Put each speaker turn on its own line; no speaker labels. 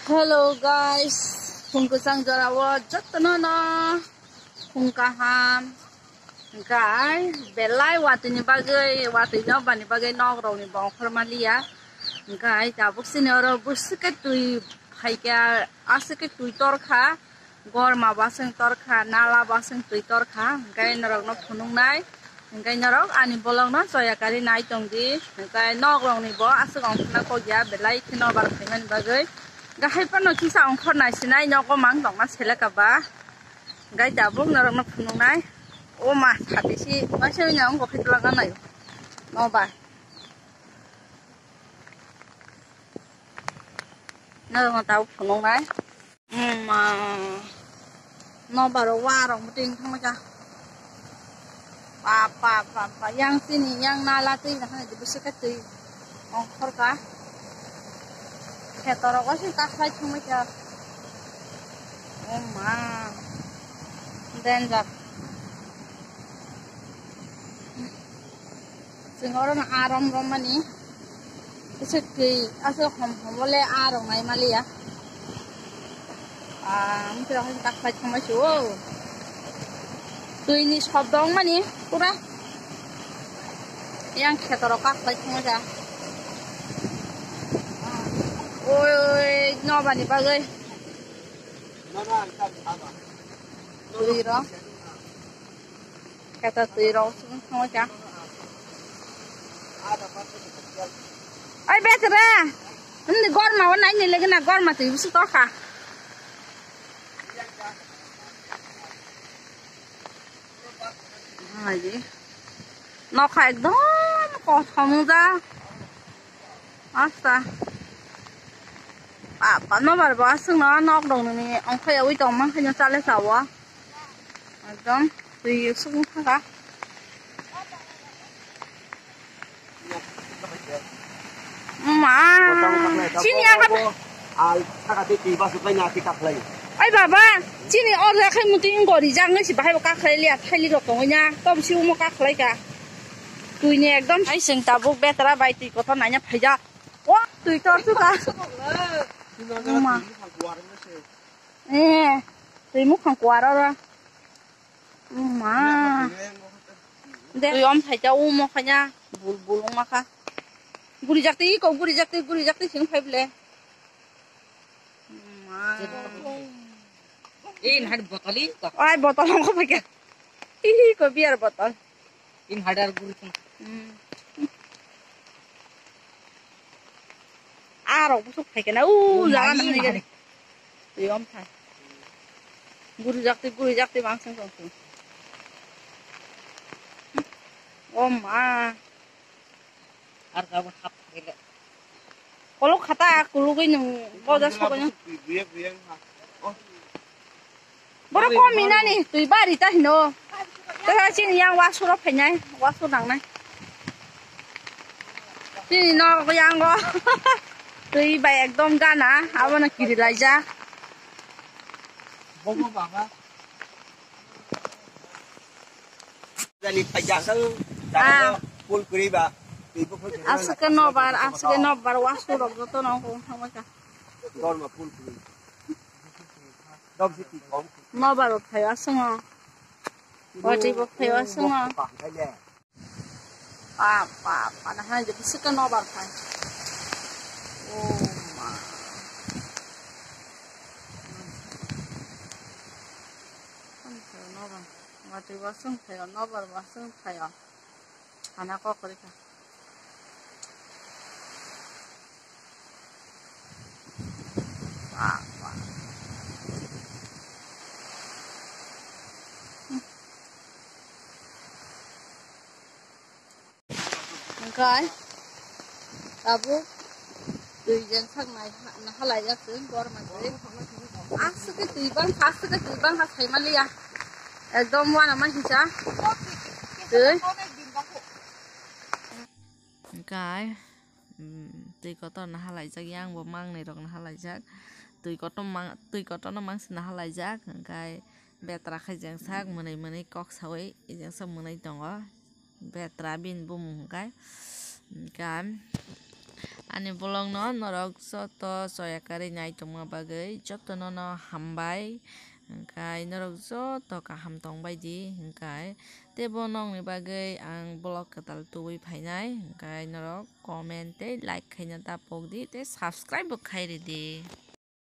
Hello guys, kung kusang jarawa jatna na kung kaham guys belai watini bagai watini bani bagai nok rau ni bang formalia guys tabuk sini oro busuke tui haika asike tui torkha gorma baseng torkha nala baseng tui torkha guys norok no phunung nai guys norok ani bolong no soya kari nai tongdi guys nok rau ni bo asuk ong na ko ya belai khino bar khaiman bagai gahai pano kisa ongkhor nai sinai nyoko mang dong ma sele kaba gai dabuk narok na phunung nai o ma thapisi maseu nyang ko khitla ga nai no ba narok na tau phunung nai ma no ba ro wa rong muting thang ma ja pa yang sini yang nala tui na ha dibusu ka tui ongkhor ka Ketoro ko sih kaklay tumaja. Oh ma, danger. Siguro na aram roman ni. Kasi aso boleh arong ay mali ya. Mungkin ako sih kaklay tumaja. Tu ini shobdong mani, pura. Yang ketoro kaklay tumaja. Ôi, no bà đi ba ơi. Tùy đó. Cái ta tùy đó xuống không có chả. Ôi bé ra. Ini gor màวันไหนนี่เลยนะgor mà tùy sức to cả. Gì? Nó khai đó có thông ra. Asta. Bạn nó bảo bó xương nó nóc đồng này ông khai ở trong mà khai nhau cha lấy sầu á đúng tùy xương khác cả mà chín nhà các ai bà ba chín này ở ra khai một tiếng gọi đi răng ấy chỉ phải các khai liệt khai liệt của nhà tôm siêu một các khai cả tùy nhẹ đón ấy sinh ta buộc bé ta bay tùy có thằng này nhá phải ra quá tùy cho chút cả mà tùy múc hàng quả đó ra mà tùy ông thầy cháu mà khai nha bul mà kha guri jakti sing phai ble mà in had bottle ai bottle không phải kìa có beer bottle in hadar guri rồi bút phải cái nào giá năm này cái thì ông thầy guri jakti bang sang sang om mà harga berapa gitu kalau kata aku lu ini kau dah suka nya baru kau mina nih tuh bari tah no terus sini yang wasur apa nya wasur nang nih sini no yang kau tuh bay ekdom gana apa nak kiri aja bomo baba jadi pajak kan full kiri ba asake no bar wasur to no ko hamaka dor ma full kiri dom siti kom no bar phai asanga wati bo phai asanga pa na ha je asake no bar phai oh ma no bar wati wasung phai no bar wasung phai ana ko kori ka Cái tabu tùy dân sắc này nó lại ra sướng qua mà đấy sức cái tùy băng hát thấy mà lia dom qua là mấy cha tùy cái tùy có to nó lại chắc giang và mang này rồi nó lại chắc tùy có to nó mang xin nó lại chắc cái bé tra khai giang sắc mà này cọc sấy giang sắc mà này chẳng có bé tra bin bùm cái Ani bolong no norok joto soyakari nai tongma bagui joto no hambai hingkai norok joto kaham tongbai di hingkai tebo nog ni bagui ang blog katal tubui painai hingkai norok comment tei like khaina tapok di tei subscribe bo khairi di.